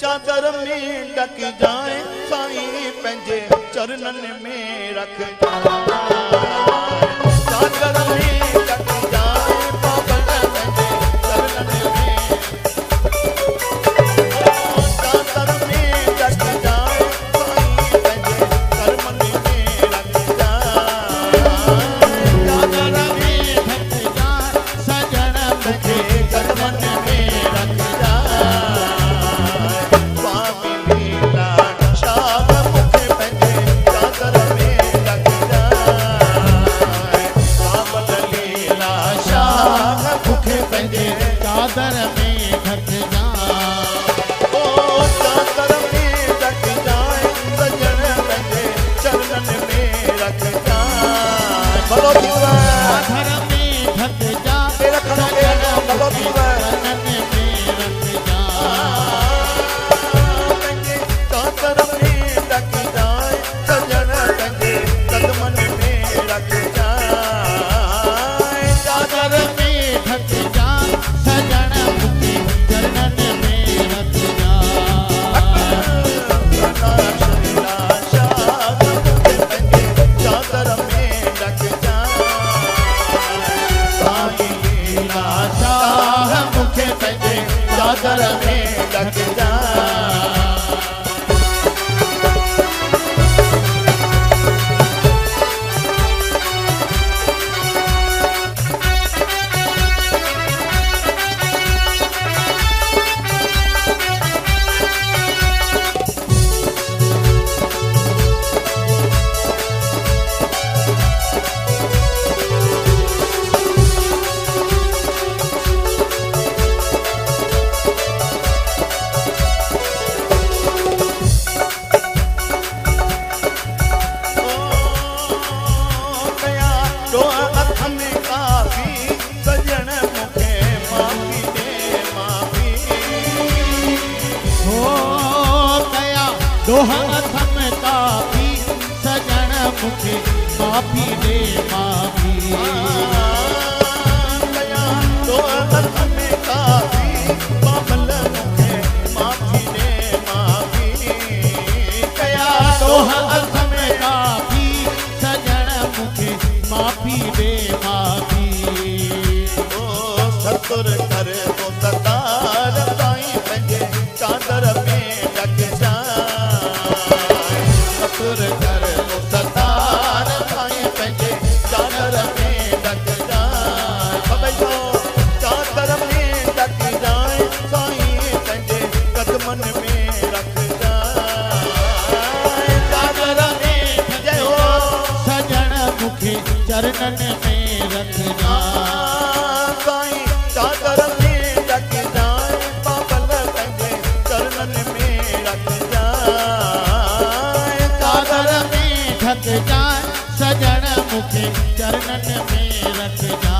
चादर में ढक जाए साईं पंहिंजे चरणन में रख चादर में ढक जाए पागल पंहिंजे चरणन में चादर में ढक जाए साईं पंहिंजे चरणन में रख चादर में ढक जाए सजण मुखे चरणन में रख चादर में ढक जाए ओ चादर में ढक जाए सजन पंहिंजे चरणन में रख जाए भलो चादर में ढक जाए सजन भलो चरणन में रख जाए चादर में ढक जाए सजन पंहिंजे कदमन में रख जाए चादर में ढक जाए सजन मुखे चरणन में रख चादर में ढक जाए मुखे पंहिंजे चादर में ढक जाए दोहा थम काफी सजन मुखे माफी दे माफी दोहा थम काफी बाबल मुखे माफी दे माफी कया दोहा थम काफी सजन मुखे माफी दे माफी ओ सतुर कर तो सतार साईं पंहिंजे चादर में ढक सतुर कर तो सतार साईं पंहिंजे चादर में ढक जाए चादर में ढक जाए साईं पंहिंजे कदमन में रख जाए चादर में जय हो सजन मुखे चरणन में रख जाए साईं चादर में ढक जाए पागल पंहिंजे चरणन में रख जाए ढक जाए सजन मुखे चरणन में रख जाए।